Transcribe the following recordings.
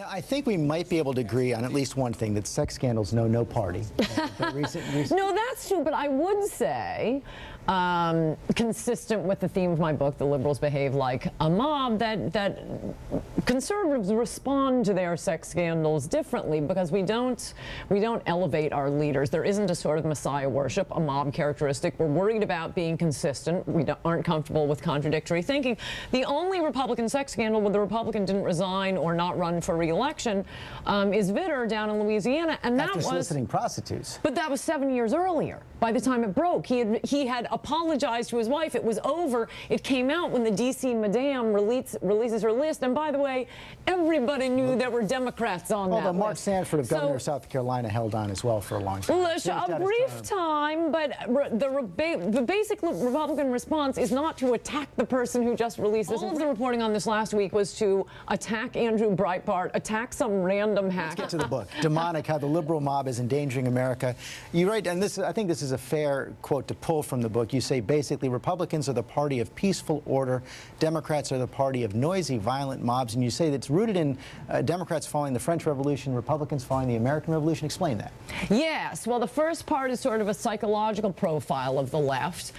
Now, I think we might be able to agree on at least one thing, that sex scandals know no party. No, that's true, but I would say, consistent with the theme of my book, The Liberals Behave Like a Mob, that conservatives respond to their sex scandals differently because we don't elevate our leaders. There isn't a sort of messiah worship, a mob characteristic. We're worried about being consistent. We aren't comfortable with contradictory thinking. The only Republican sex scandal where the Republican didn't resign or not run for re-election is Vitter down in Louisiana, and that was soliciting prostitutes. But that was 7 years earlier. By the time it broke, he had apologized to his wife. It was over. It came out when the D.C. Madame releases her list. And by the way, everybody knew there were Democrats on that list. Although Mark Sanford of governor of South Carolina held on as well for a long time. A brief time, but the basic Republican response is not to attack the person who just releases. All of the reporting on this last week was to attack Andrew Breitbart, attack some random hack. Let's get to the book. Demonic, How the Liberal Mob is Endangering America. You write, and I think this is a fair quote to pull from the book. You say basically Republicans are the party of peaceful order, Democrats are the party of noisy, violent mobs, and you say that's rooted in Democrats following the French Revolution, Republicans following the American Revolution. Explain that. Yes, well, the first part is sort of a psychological profile of the left.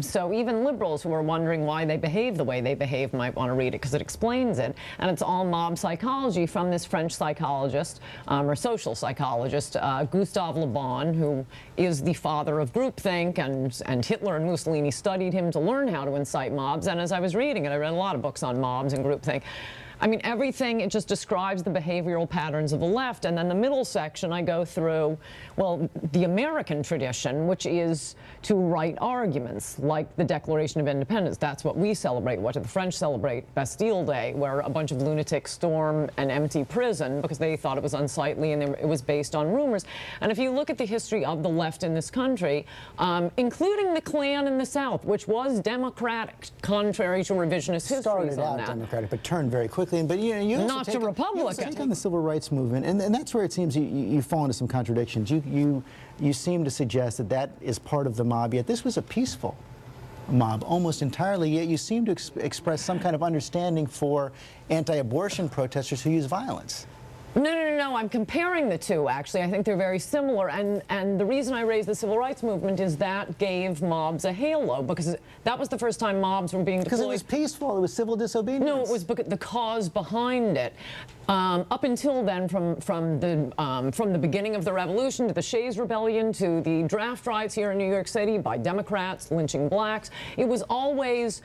So even liberals who are wondering why they behave the way they behave might want to read it because it explains it. And it's all mob psychology from this French psychologist or social psychologist, Gustave Le Bon, who is the father of groupthink, and Hitler and Mussolini studied him to learn how to incite mobs. And as I was reading it, I read a lot of books on mobs and groupthink. I mean, everything, it just describes the behavioral patterns of the left. And then the middle section, I go through, well, the American tradition, which is to write arguments, like the Declaration of Independence. That's what we celebrate. What did the French celebrate? Bastille Day, where a bunch of lunatics storm an empty prison because they thought it was unsightly and it was based on rumors. And if you look at the history of the left in this country, including the Klan in the South, which was Democratic, contrary to revisionist histories on that. Started out Democratic, but turned very quickly. But you also not to Republican. You take on the civil rights movement, and that's where it seems you fall into some contradictions. You seem to suggest that is part of the mob, yet this was a peaceful mob almost entirely, yet you seem to express some kind of understanding for anti-abortion protesters who use violence. No, I'm comparing the two, actually. I think they're very similar, and the reason I raised the civil rights movement is that gave mobs a halo, because that was the first time mobs were being deployed. Because it was peaceful, it was civil disobedience. No, it was the cause behind it. Up until then, from the beginning of the revolution to the Shays Rebellion to the draft riots here in New York City by Democrats lynching blacks, it was always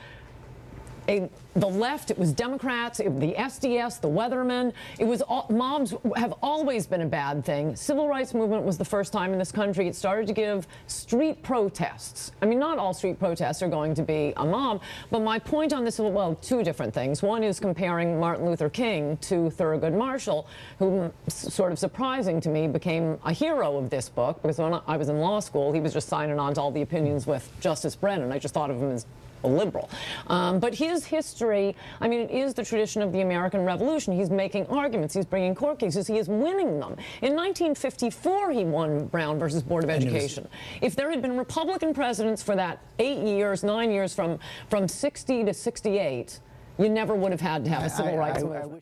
the left, it was Democrats, the SDS, the Weathermen. It was mobs have always been a bad thing. Civil rights movement was the first time in this country it started to give street protests. I mean, not all street protests are going to be a mob, but my point on this, well, two different things. One is comparing Martin Luther King to Thurgood Marshall, who, sort of surprising to me, became a hero of this book, because when I was in law school, he was just signing on to all the opinions with Justice Brennan. I just thought of him as a liberal. But his history, I mean, it is the tradition of the American Revolution. He's making arguments. He's bringing court cases. He is winning them. In 1954, he won Brown versus Board of Education. If there had been Republican presidents for that 9 years from 60 to 68, you never would have had to have a civil rights movement.